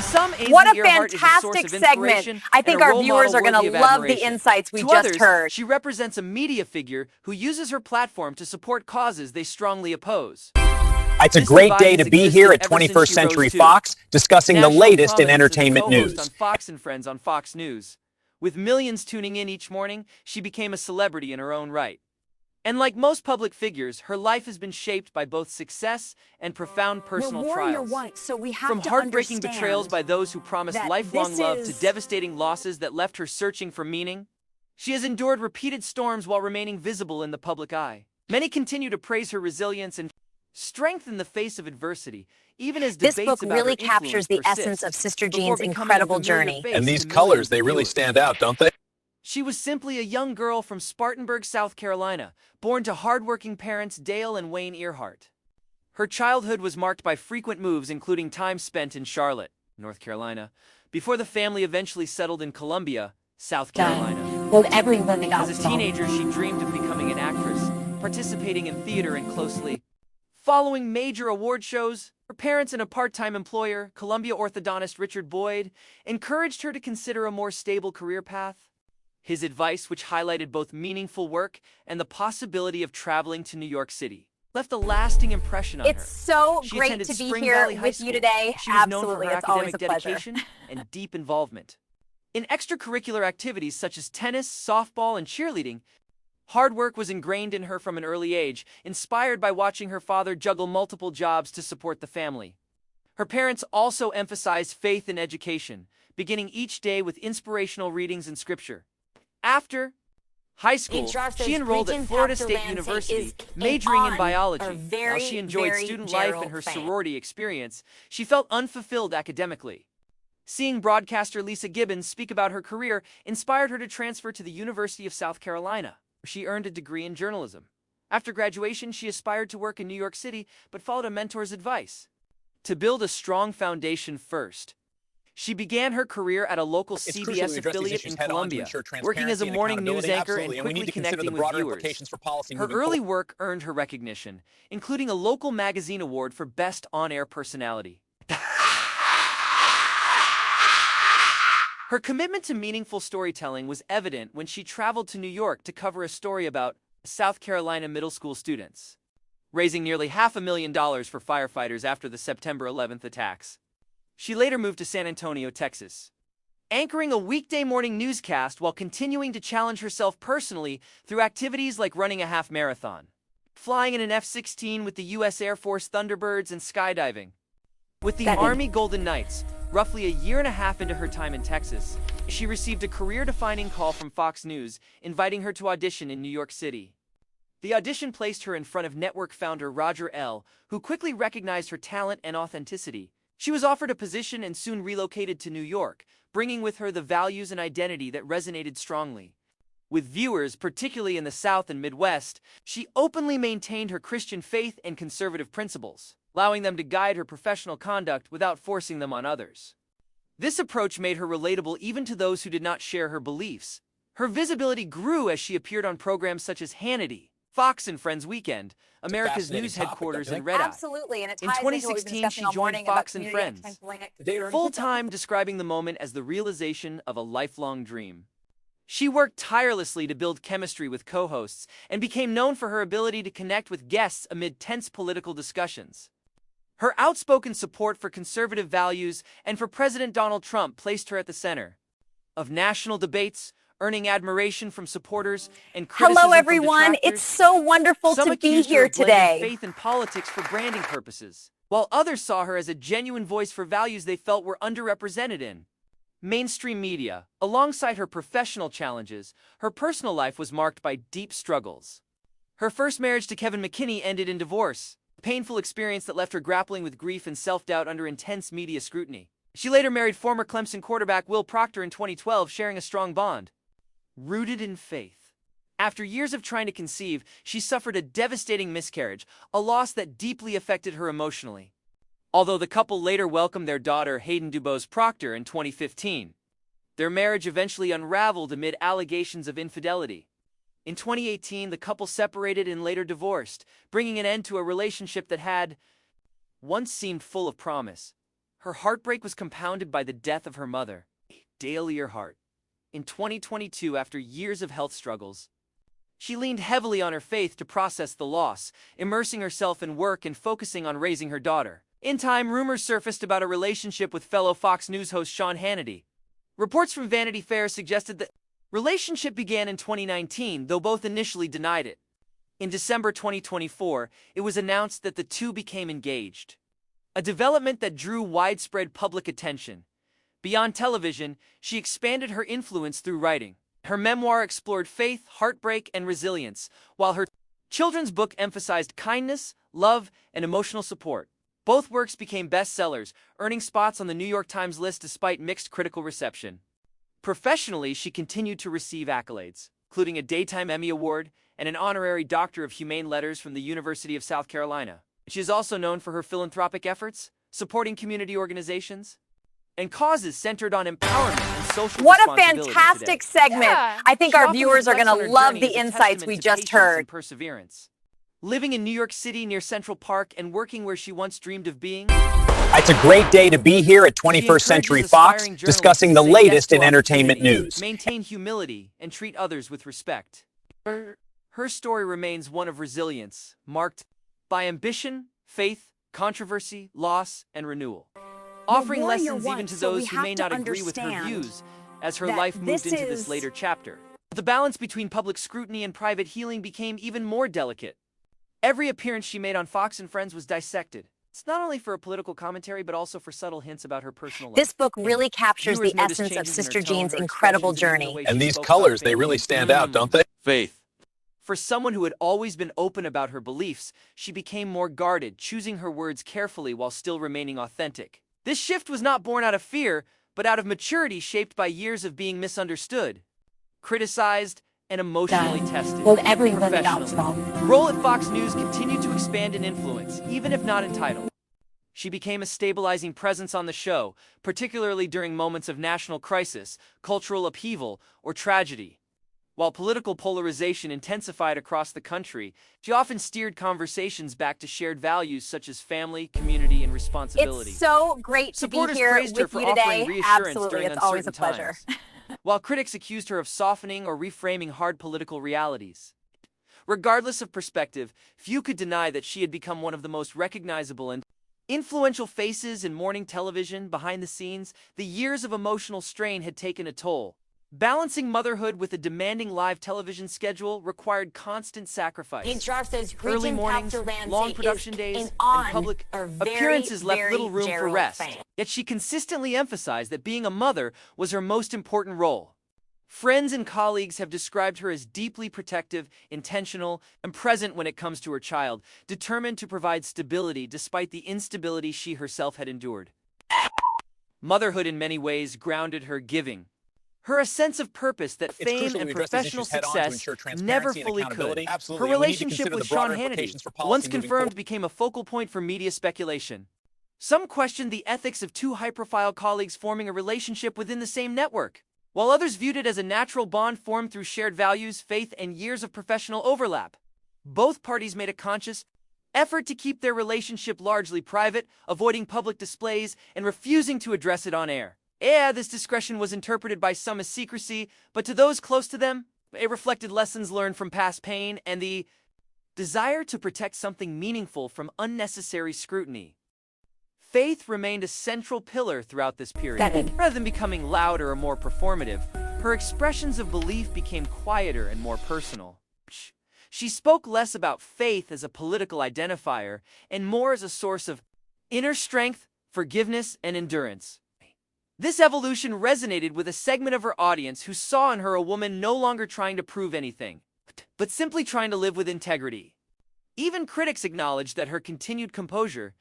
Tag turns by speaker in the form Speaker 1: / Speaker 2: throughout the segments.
Speaker 1: To some, Ainsley
Speaker 2: What a
Speaker 1: Earhardt is a source
Speaker 2: fantastic
Speaker 1: of
Speaker 2: segment.
Speaker 1: inspiration
Speaker 2: I think
Speaker 1: and a
Speaker 2: our
Speaker 1: role
Speaker 2: viewers are
Speaker 1: model
Speaker 2: going to
Speaker 1: worthy of
Speaker 2: love the
Speaker 1: admiration.
Speaker 2: insights we
Speaker 1: To
Speaker 2: just
Speaker 1: others,
Speaker 2: heard.
Speaker 1: she represents a media figure who uses her platform to support causes they strongly oppose.
Speaker 3: It's a
Speaker 1: This
Speaker 3: great
Speaker 1: divide
Speaker 3: day
Speaker 1: has
Speaker 3: to be
Speaker 1: existed
Speaker 3: here at
Speaker 1: ever since
Speaker 3: 21st
Speaker 1: she
Speaker 3: Century
Speaker 1: rose to
Speaker 3: Fox, discussing the
Speaker 1: national
Speaker 3: latest in
Speaker 1: prominence as a
Speaker 3: entertainment
Speaker 1: co-host
Speaker 3: news.
Speaker 1: on Fox and Friends on Fox News. With millions tuning in each morning, she became a celebrity in her own right. And like most public figures, her life has been shaped by both success and profound personal trials.
Speaker 2: So we have
Speaker 1: From
Speaker 2: to
Speaker 1: heartbreaking
Speaker 2: understand
Speaker 1: betrayals by those who promised
Speaker 2: that
Speaker 1: lifelong
Speaker 2: this
Speaker 1: love to
Speaker 2: is-
Speaker 1: devastating losses that left her searching for meaning, she has endured repeated storms while remaining visible in the public eye. Many continue to praise her resilience and strength in the face of adversity, even as
Speaker 2: This
Speaker 1: debates
Speaker 2: book
Speaker 1: about
Speaker 2: really
Speaker 1: her
Speaker 2: captures the
Speaker 1: influence
Speaker 2: essence of
Speaker 1: persist,
Speaker 2: Sister
Speaker 1: before
Speaker 2: Jean's
Speaker 1: becoming a
Speaker 2: incredible
Speaker 1: familiar
Speaker 2: journey.
Speaker 1: face
Speaker 3: And
Speaker 1: to
Speaker 3: these
Speaker 1: millions
Speaker 3: colors,
Speaker 1: of
Speaker 3: they really
Speaker 1: viewers.
Speaker 3: stand out, don't they?
Speaker 1: She was simply a young girl from Spartanburg, South Carolina, born to hardworking parents Dale and Wayne Earhardt. Her childhood was marked by frequent moves, including time spent in Charlotte, North Carolina, before the family eventually settled in Columbia, South Carolina.
Speaker 2: Well, everyone
Speaker 1: As a teenager, she dreamed of becoming an actress, participating in theater and closely following major award shows. Her parents and a part-time employer, Columbia orthodontist Richard Boyd, encouraged her to consider a more stable career path. His advice, which highlighted both meaningful work and the possibility of traveling to New York City, left a lasting impression on her.
Speaker 2: It's so
Speaker 1: She
Speaker 2: great
Speaker 1: attended
Speaker 2: to be
Speaker 1: Spring
Speaker 2: here
Speaker 1: Valley High
Speaker 2: with you
Speaker 1: School.
Speaker 2: today.
Speaker 1: She was known for
Speaker 2: Absolutely,
Speaker 1: her
Speaker 2: it's always
Speaker 1: academic
Speaker 2: a pleasure.
Speaker 1: dedication and deep involvement. In extracurricular activities such as tennis, softball, and cheerleading, hard work was ingrained in her from an early age, inspired by watching her father juggle multiple jobs to support the family. Her parents also emphasized faith in education, beginning each day with inspirational readings and scripture. After high school, she enrolled at Florida State University, majoring in biology. While she enjoyed student life and her sorority experience, she felt unfulfilled academically. Seeing broadcaster Lisa Gibbons speak about her career inspired her to transfer to the University of South Carolina, where she earned a degree in journalism. After graduation, she aspired to work in New York City, but followed a mentor's advice to build a strong foundation first. She began her career at a local CBS affiliate in Columbia, working as a morning news anchor and quickly connecting with viewers. Her early work earned her recognition, including a local magazine award for Best On-Air Personality. Her commitment to meaningful storytelling was evident when she traveled to New York to cover a story about South Carolina middle school students, raising nearly $500,000 for firefighters after the September 11th attacks. She later moved to San Antonio, Texas, anchoring a weekday morning newscast while continuing to challenge herself personally through activities like running a half marathon, flying in an F-16 with the U.S. Air Force Thunderbirds, and skydiving. With the Army Golden Knights, roughly a year and a half into her time in Texas, she received a career-defining call from Fox News, inviting her to audition in New York City. The audition placed her in front of network founder Roger L., who quickly recognized her talent and authenticity. She was offered a position and soon relocated to New York, bringing with her the values and identity that resonated strongly with viewers, particularly in the South and Midwest. She openly maintained her Christian faith and conservative principles, allowing them to guide her professional conduct without forcing them on others. This approach made her relatable even to those who did not share her beliefs. Her visibility grew as she appeared on programs such as Hannity, Fox and Friends Weekend, America's news headquarters in Red Eye.
Speaker 2: Absolutely, and it
Speaker 1: In
Speaker 2: ties into what we've been
Speaker 1: 2016,
Speaker 2: discussing
Speaker 1: she
Speaker 2: all
Speaker 1: joined
Speaker 2: morning about
Speaker 1: Fox and
Speaker 2: community
Speaker 1: Friends,
Speaker 2: excellence.
Speaker 1: full-time, describing the moment as the realization of a lifelong dream. She worked tirelessly to build chemistry with co-hosts and became known for her ability to connect with guests amid tense political discussions. Her outspoken support for conservative values and for President Donald Trump placed her at the center of national debates, earning admiration from supporters and criticism
Speaker 2: Hello,
Speaker 1: from
Speaker 2: everyone.
Speaker 1: detractors.
Speaker 2: It's so wonderful
Speaker 1: Some
Speaker 2: to be
Speaker 1: accused her
Speaker 2: here
Speaker 1: of blending
Speaker 2: today.
Speaker 1: faith and politics for branding purposes, while others saw her as a genuine voice for values they felt were underrepresented in mainstream media. Alongside her professional challenges, her personal life was marked by deep struggles. Her first marriage to Kevin McKinney ended in divorce, a painful experience that left her grappling with grief and self-doubt under intense media scrutiny. She later married former Clemson quarterback Will Proctor in 2012, sharing a strong bond rooted in faith. After years of trying to conceive, she suffered a devastating miscarriage, a loss that deeply affected her emotionally. Although the couple later welcomed their daughter Hayden DuBose Proctor in 2015, their marriage eventually unraveled amid allegations of infidelity. In 2018, the couple separated and later divorced, bringing an end to a relationship that had once seemed full of promise. Her heartbreak was compounded by the death of her mother, Ainsley Earhardt, in 2022 after years of health struggles. She leaned heavily on her faith to process the loss, immersing herself in work and focusing on raising her daughter. In time, rumors surfaced about a relationship with fellow Fox News host Sean Hannity. Reports from Vanity Fair suggested that relationship began in 2019, though both initially denied it. In December 2024, it was announced that the two became engaged, a development that drew widespread public attention. Beyond television, she expanded her influence through writing. Her memoir explored faith, heartbreak, and resilience, while her children's book emphasized kindness, love, and emotional support. Both works became bestsellers, earning spots on the New York Times list despite mixed critical reception. Professionally, she continued to receive accolades, including a Daytime Emmy Award and an honorary Doctor of Humane Letters from the University of South Carolina. She is also known for her philanthropic efforts, supporting community organizations and causes centered on empowerment and social
Speaker 2: What a
Speaker 1: responsibility
Speaker 2: fantastic
Speaker 1: today.
Speaker 2: segment. I think
Speaker 1: She
Speaker 2: our
Speaker 1: often
Speaker 2: viewers are going
Speaker 1: reflects on
Speaker 2: to
Speaker 1: her
Speaker 2: love
Speaker 1: journey
Speaker 2: the
Speaker 1: as a
Speaker 2: insights
Speaker 1: testament
Speaker 2: we
Speaker 1: to
Speaker 2: just
Speaker 1: patience
Speaker 2: heard.
Speaker 1: and perseverance. Living in New York City near Central Park and working where she once dreamed of being,
Speaker 3: It's a great day to be here at
Speaker 1: she
Speaker 3: 21st Century
Speaker 1: encourages
Speaker 3: Fox,
Speaker 1: aspiring journalists
Speaker 3: discussing
Speaker 1: to
Speaker 3: the
Speaker 1: say yes
Speaker 3: latest
Speaker 1: to
Speaker 3: in entertainment
Speaker 1: opportunity,
Speaker 3: news.
Speaker 1: maintain humility, and treat others with respect. Her story remains one of resilience, marked by ambition, faith, controversy, loss, and renewal, offering lessons even to those who may not agree with her views as her life moved into this later chapter. The balance between public scrutiny and private healing became even more delicate. Every appearance she made on Fox and Friends was dissected. It's not only for a political commentary, but also for subtle hints about her personal life.
Speaker 2: This book really captures
Speaker 1: Viewers
Speaker 2: the
Speaker 1: noticed
Speaker 2: essence of
Speaker 1: changes in her
Speaker 2: Sister
Speaker 1: tone,
Speaker 2: Jean's
Speaker 1: her
Speaker 2: incredible
Speaker 1: expressions, and even the
Speaker 2: journey.
Speaker 1: way
Speaker 3: And
Speaker 1: she
Speaker 3: these
Speaker 1: spoke about
Speaker 3: colors, they
Speaker 1: faith.
Speaker 3: really stand out, don't they?
Speaker 1: Faith. For someone who had always been open about her beliefs, she became more guarded, choosing her words carefully while still remaining authentic. This shift was not born out of fear, but out of maturity shaped by years of being misunderstood, criticized, and emotionally tested. Professionally, her role at Fox News continued to expand in influence, even if not in title. She became a stabilizing presence on the show, particularly during moments of national crisis, cultural upheaval, or tragedy. While political polarization intensified across the country, she often steered conversations back to shared values such as family, community, and responsibility.
Speaker 2: It's so great to be
Speaker 1: Supporters
Speaker 2: here
Speaker 1: praised her
Speaker 2: with
Speaker 1: for
Speaker 2: you
Speaker 1: offering
Speaker 2: today.
Speaker 1: reassurance
Speaker 2: Absolutely,
Speaker 1: during
Speaker 2: it's always a
Speaker 1: uncertain
Speaker 2: pleasure.
Speaker 1: times, while critics accused her of softening or reframing hard political realities. Regardless of perspective, few could deny that she had become one of the most recognizable and influential faces in morning television. Behind the scenes, the years of emotional strain had taken a toll. Balancing motherhood with a demanding live television schedule required constant sacrifice. Early mornings, long production days, and public appearances left little room for rest. Yet she consistently emphasized that being a mother was her most important role. Friends and colleagues have described her as deeply protective, intentional, and present when it comes to her child, determined to provide stability despite the instability she herself had endured. Motherhood in many ways grounded her giving. Her sense of purpose that fame and professional success never fully could. Her relationship with Sean Hannity, once confirmed, became a focal point for media speculation. Some questioned the ethics of two high-profile colleagues forming a relationship within the same network, while others viewed it as a natural bond formed through shared values, faith, and years of professional overlap. Both parties made a conscious effort to keep their relationship largely private, avoiding public displays and refusing to address it on air. This discretion was interpreted by some as secrecy, but to those close to them, it reflected lessons learned from past pain and the desire to protect something meaningful from unnecessary scrutiny. Faith remained a central pillar throughout this period. Rather than becoming louder or more performative, her expressions of belief became quieter and more personal. She spoke less about faith as a political identifier and more as a source of inner strength, forgiveness, and endurance. This evolution resonated with a segment of her audience who saw in her a woman no longer trying to prove anything, but simply trying to live with integrity. Even critics acknowledged that her continued composure,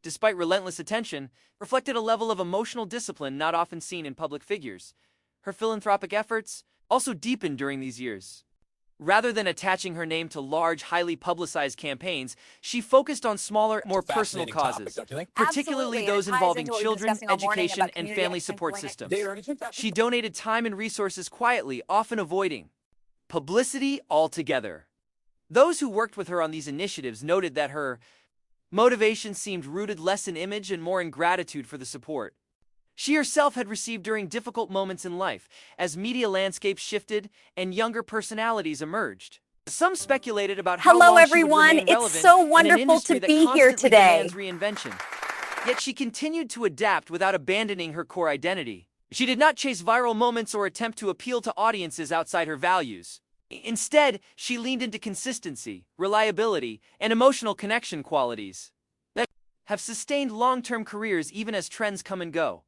Speaker 1: despite relentless attention, reflected a level of emotional discipline not often seen in public figures. Her philanthropic efforts also deepened during these years. Rather than attaching her name to large, highly publicized campaigns, she focused on smaller, more personal causes, particularly those involving children, education, and family support systems. She donated time and resources quietly, often avoiding publicity altogether. Those who worked with her on these initiatives noted that her Motivation seemed rooted less in image and more in gratitude for the support she herself had received during difficult moments in life, as media landscapes shifted and younger personalities emerged. Some speculated about how
Speaker 2: Hello,
Speaker 1: long she would
Speaker 2: everyone.
Speaker 1: remain
Speaker 2: It's
Speaker 1: relevant
Speaker 2: so
Speaker 1: in an
Speaker 2: wonderful
Speaker 1: industry
Speaker 2: to
Speaker 1: that
Speaker 2: be here
Speaker 1: constantly
Speaker 2: today.
Speaker 1: demands reinvention. Yet she continued to adapt without abandoning her core identity. She did not chase viral moments or attempt to appeal to audiences outside her values. Instead, she leaned into consistency, reliability, and emotional connection qualities that have sustained long-term careers even as trends come and go.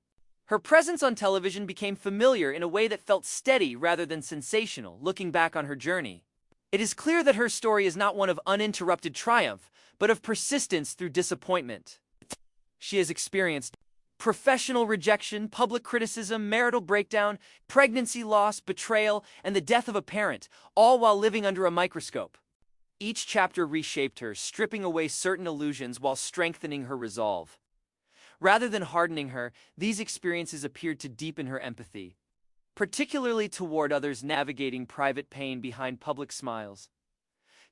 Speaker 1: Her presence on television became familiar in a way that felt steady rather than sensational, looking back on her journey. It is clear that her story is not one of uninterrupted triumph, but of persistence through disappointment. She has experienced professional rejection, public criticism, marital breakdown, pregnancy loss, betrayal, and the death of a parent, all while living under a microscope. Each chapter reshaped her, stripping away certain illusions while strengthening her resolve. Rather than hardening her, these experiences appeared to deepen her empathy, particularly toward others navigating private pain behind public smiles.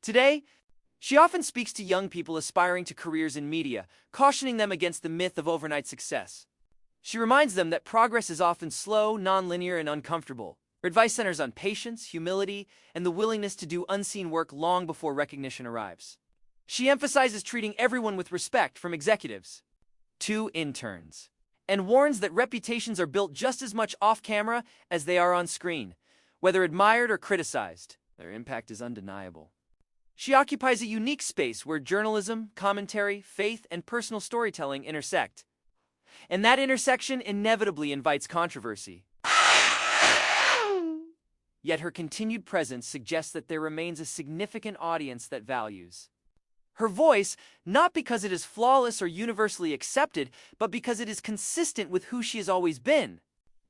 Speaker 1: Today, she often speaks to young people aspiring to careers in media, cautioning them against the myth of overnight success. She reminds them that progress is often slow, non-linear, and uncomfortable. Her advice centers on patience, humility, and the willingness to do unseen work long before recognition arrives. She emphasizes treating everyone with respect, from executives to interns, and warns that reputations are built just as much off-camera as they are on screen. Whether admired or criticized, their impact is undeniable. She occupies a unique space where journalism, commentary, faith, and personal storytelling intersect. And that intersection inevitably invites controversy. Yet her continued presence suggests that there remains a significant audience that values her voice, not because it is flawless or universally accepted, but because it is consistent with who she has always been.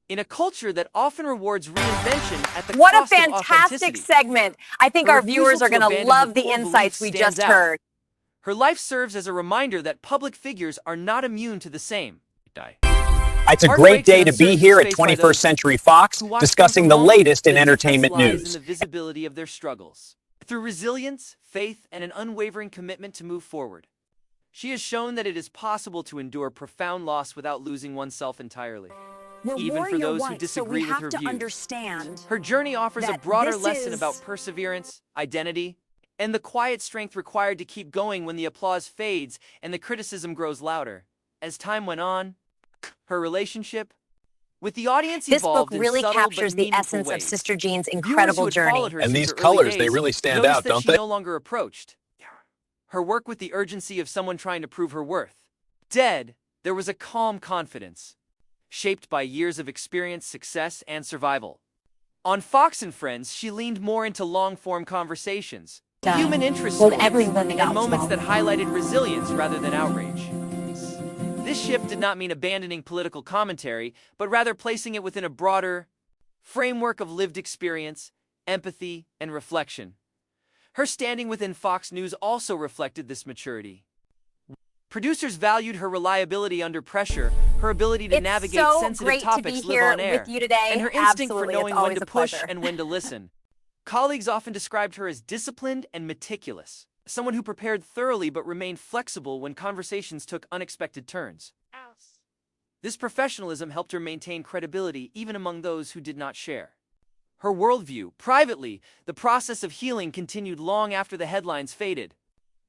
Speaker 1: In a culture that often rewards reinvention at the
Speaker 2: What a
Speaker 1: cost of
Speaker 2: fantastic
Speaker 1: authenticity,
Speaker 2: segment. I think
Speaker 1: her
Speaker 2: our viewers
Speaker 1: refusal
Speaker 2: are
Speaker 1: to
Speaker 2: going to
Speaker 1: abandon
Speaker 2: love
Speaker 1: her
Speaker 2: the
Speaker 1: core
Speaker 2: insights
Speaker 1: beliefs
Speaker 2: we
Speaker 1: stands
Speaker 2: just
Speaker 1: out.
Speaker 2: heard.
Speaker 1: Her life serves as a reminder that public figures are not immune to the same.
Speaker 3: It's a great day to be here at 21st Century Fox, discussing the latest in entertainment news.
Speaker 1: In the visibility of their struggles. Through resilience, faith, and an unwavering commitment to move forward, she has shown that it is possible to endure profound loss without losing oneself entirely. Even for those who disagree with her views. Her journey offers a broader lesson about perseverance, identity, and the quiet strength required to keep going when the applause fades and the criticism grows louder. As time went on, her relationship with the audience
Speaker 2: This book
Speaker 1: evolved in
Speaker 2: really
Speaker 1: subtle
Speaker 2: captures
Speaker 1: but
Speaker 2: the
Speaker 1: meaningful
Speaker 2: essence of
Speaker 1: ways.
Speaker 2: Sister Jean's
Speaker 1: Viewers
Speaker 2: incredible
Speaker 1: who had
Speaker 2: journey.
Speaker 1: followed her
Speaker 3: And
Speaker 1: since
Speaker 3: these
Speaker 1: her early
Speaker 3: colors, they
Speaker 1: days
Speaker 3: really stand
Speaker 1: noticed
Speaker 3: out,
Speaker 1: that
Speaker 3: don't
Speaker 1: she
Speaker 3: they?
Speaker 1: no longer approached her work with the urgency of someone trying to prove her worth. Instead, there was a calm confidence, shaped by years of experience, success, and survival. On Fox and Friends, she leaned more into long-form conversations, human interest stories, and moments that highlighted resilience rather than outrage. This shift did not mean abandoning political commentary, but rather placing it within a broader framework of lived experience, empathy, and reflection. Her standing within Fox News also reflected this maturity. Producers valued her reliability under pressure, her ability to navigate sensitive topics live on air, and her instinct for knowing when to push and when to listen. Colleagues often described her as disciplined and meticulous, someone who prepared thoroughly but remained flexible when conversations took unexpected turns. This professionalism helped her maintain credibility even among those who did not share her worldview. Privately, the process of healing continued long after the headlines faded.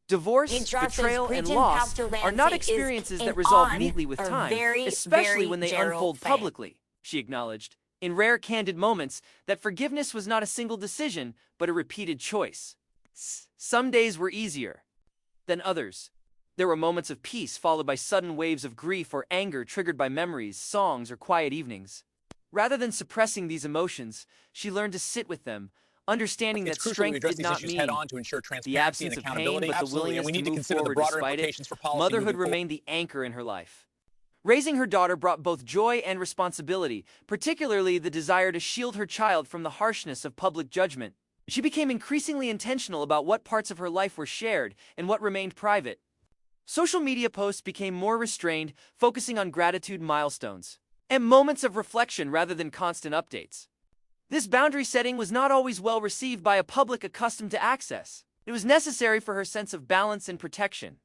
Speaker 1: Divorce, betrayal, and loss are not experiences that resolve neatly with time, especially when they unfold publicly, she acknowledged, in rare candid moments, that forgiveness was not a single decision, but a repeated choice. Some days were easier than others. There were moments of peace followed by sudden waves of grief or anger triggered by memories, songs, or quiet evenings. Rather than suppressing these emotions, she learned to sit with them, understanding that strength did not mean the absence of pain, but the willingness to move forward despite it. Motherhood remained the anchor in her life. Raising her daughter brought both joy and responsibility, particularly the desire to shield her child from the harshness of public judgment. She became increasingly intentional about what parts of her life were shared and what remained private. Social media posts became more restrained, focusing on gratitude milestones and moments of reflection rather than constant updates. This boundary setting was not always well received by a public accustomed to access. It was necessary for her sense of balance and protection.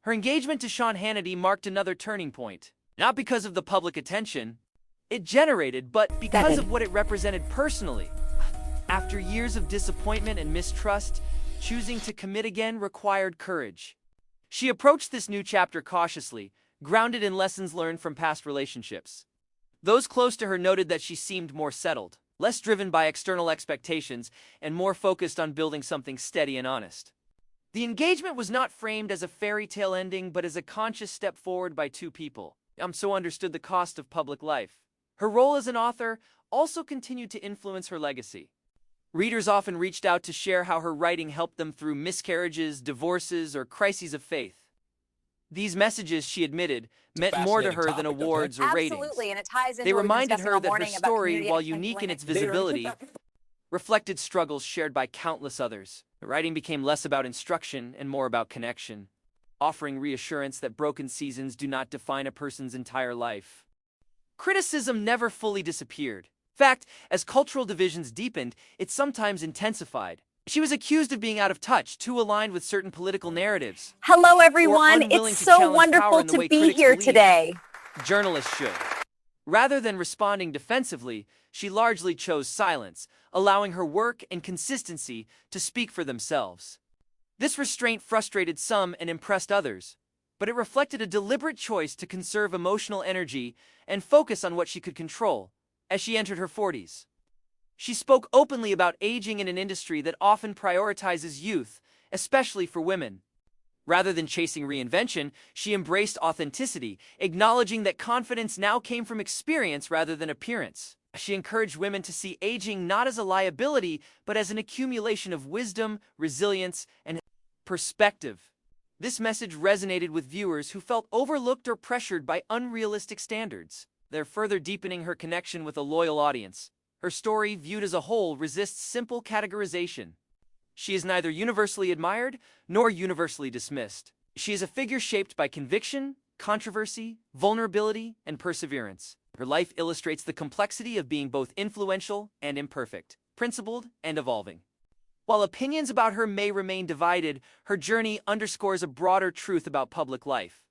Speaker 1: Her engagement to Sean Hannity marked another turning point, not because of the public attention it generated, but because of what it represented personally. After years of disappointment and mistrust, choosing to commit again required courage. She approached this new chapter cautiously, grounded in lessons learned from past relationships. Those close to her noted that she seemed more settled, less driven by external expectations, and more focused on building something steady and honest. The engagement was not framed as a fairy tale ending, but as a conscious step forward by two people. So understood the cost of public life. Her role as an author also continued to influence her legacy. Readers often reached out to share how her writing helped them through miscarriages, divorces, or crises of faith. These messages, she admitted, meant more to her than awards or ratings.
Speaker 2: Absolutely, and it ties into
Speaker 1: They
Speaker 2: what we were
Speaker 1: reminded
Speaker 2: discussing
Speaker 1: her
Speaker 2: all
Speaker 1: that her
Speaker 2: morning about
Speaker 1: story,
Speaker 2: community
Speaker 1: while
Speaker 2: and
Speaker 1: unique in its
Speaker 2: employment.
Speaker 1: visibility, reflected struggles shared by countless others. The writing became less about instruction and more about connection, offering reassurance that broken seasons do not define a person's entire life. Criticism never fully disappeared. In fact, as cultural divisions deepened, it sometimes intensified. She was accused of being out of touch, too aligned with certain political narratives.
Speaker 2: Hello, everyone.
Speaker 1: Unwilling
Speaker 2: It's
Speaker 1: to
Speaker 2: so
Speaker 1: challenge power
Speaker 2: wonderful
Speaker 1: in the
Speaker 2: to
Speaker 1: way
Speaker 2: be
Speaker 1: critics
Speaker 2: here
Speaker 1: believe
Speaker 2: today.
Speaker 1: Journalists should. Rather than responding defensively, she largely chose silence, allowing her work and consistency to speak for themselves. This restraint frustrated some and impressed others, but it reflected a deliberate choice to conserve emotional energy and focus on what she could control as she entered her 40s. She spoke openly about aging in an industry that often prioritizes youth, especially for women. Rather than chasing reinvention, she embraced authenticity, acknowledging that confidence now came from experience rather than appearance. She encouraged women to see aging not as a liability, but as an accumulation of wisdom, resilience, and perspective. This message resonated with viewers who felt overlooked or pressured by unrealistic standards, further deepening her connection with a loyal audience. Her story, viewed as a whole, resists simple categorization. She is neither universally admired nor universally dismissed. She is a figure shaped by conviction, controversy, vulnerability, and perseverance. Her life illustrates the complexity of being both influential and imperfect, principled and evolving. While opinions about her may remain divided, her journey underscores a broader truth about public life: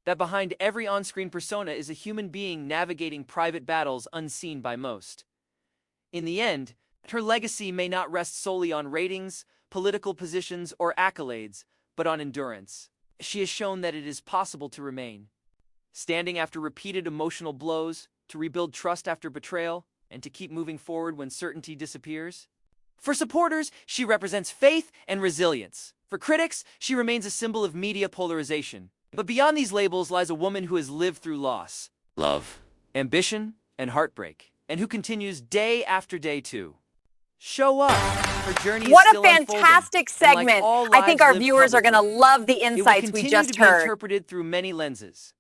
Speaker 1: that behind every on-screen persona is a human being navigating private battles unseen by most. In the end, her legacy may not rest solely on ratings, political positions, or accolades, but on endurance. She has shown that it is possible to remain standing after repeated emotional blows, to rebuild trust after betrayal, and to keep moving forward when certainty disappears. For supporters, she represents faith and resilience. For critics, she remains a symbol of media polarization. But beyond these labels lies a woman who has lived through loss, love, ambition, and heartbreak, and who continues day after day to show up. Her journey is
Speaker 2: What
Speaker 1: still
Speaker 2: a fantastic
Speaker 1: unfolding, and
Speaker 2: segment.
Speaker 1: like all
Speaker 2: I think
Speaker 1: lives
Speaker 2: our
Speaker 1: lived
Speaker 2: viewers are going to
Speaker 1: publicly,
Speaker 2: love the
Speaker 1: it will
Speaker 2: insights we
Speaker 1: continue
Speaker 2: just
Speaker 1: to be
Speaker 2: heard.
Speaker 1: interpreted through many lenses.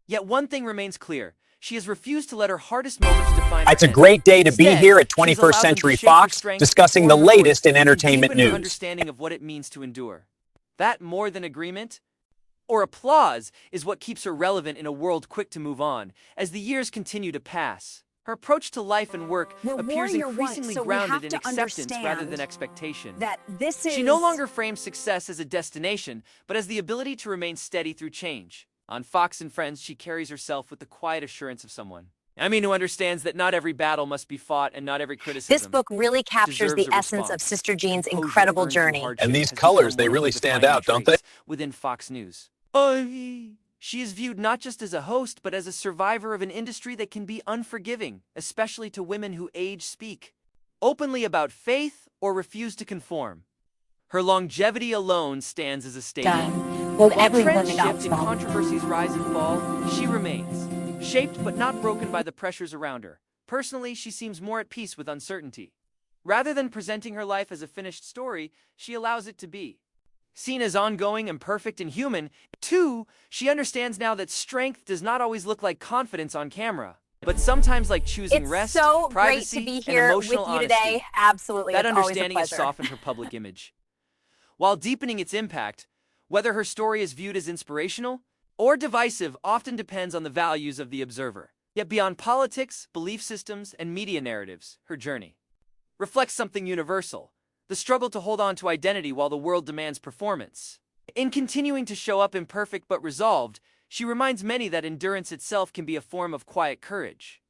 Speaker 1: Yet one thing remains clear: she has refused to let her hardest moments define her
Speaker 3: It's a
Speaker 1: end.
Speaker 3: great day to be
Speaker 1: Instead,
Speaker 3: here at
Speaker 1: she's
Speaker 3: 21st
Speaker 1: allowed them to
Speaker 3: Century
Speaker 1: shape her
Speaker 3: Fox,
Speaker 1: strength,
Speaker 3: discussing the
Speaker 1: form her voice,
Speaker 3: latest in
Speaker 1: and
Speaker 3: entertainment
Speaker 1: deepen her
Speaker 3: news.
Speaker 1: understanding of what it means to endure. That, more than agreement or applause, is what keeps her relevant in a world quick to move on. As the years continue to pass, her approach to life and work appears increasingly grounded in acceptance rather than expectation. She no longer frames success as a destination, but as the ability to remain steady through change. On Fox and Friends, she carries herself with the quiet assurance of someone who understands that not every battle must be fought and not every criticism.
Speaker 2: This book really captures the
Speaker 1: deserves a
Speaker 2: essence of
Speaker 1: response.
Speaker 2: Sister Jean's
Speaker 1: Composure
Speaker 2: incredible
Speaker 1: earned through
Speaker 2: journey.
Speaker 1: hardship
Speaker 4: And these
Speaker 1: has
Speaker 4: colors,
Speaker 1: become
Speaker 4: they
Speaker 1: one of
Speaker 4: really
Speaker 1: the
Speaker 4: stand
Speaker 1: defining
Speaker 4: out, don't they?
Speaker 1: traits within Fox News. She is viewed not just as a host, but as a survivor of an industry that can be unforgiving, especially to women who speak openly about faith or refuse to conform. Her longevity alone stands as a statement.
Speaker 2: Well,
Speaker 1: While
Speaker 2: every
Speaker 1: trends
Speaker 2: woman
Speaker 1: shift and controversies rise and fall, she remains, shaped but not broken by the pressures around her. Personally, she seems more at peace with uncertainty. Rather than presenting her life as a finished story, she allows it to be. Seen as ongoing, imperfect, and human, too, she understands now that strength does not always look like confidence on camera, but sometimes like choosing
Speaker 2: It's
Speaker 1: rest,
Speaker 2: so great
Speaker 1: privacy,
Speaker 2: to be
Speaker 1: and
Speaker 2: here with
Speaker 1: emotional
Speaker 2: you
Speaker 1: honesty.
Speaker 2: today. Absolutely,
Speaker 1: That
Speaker 2: it's always a
Speaker 1: understanding has
Speaker 2: pleasure.
Speaker 1: softened her public image, while deepening its impact. Whether her story is viewed as inspirational or divisive often depends on the values of the observer. Yet beyond politics, belief systems, and media narratives, her journey reflects something universal: the struggle to hold on to identity while the world demands performance. In continuing to show up imperfect but resolved, she reminds many that endurance itself can be a form of quiet courage.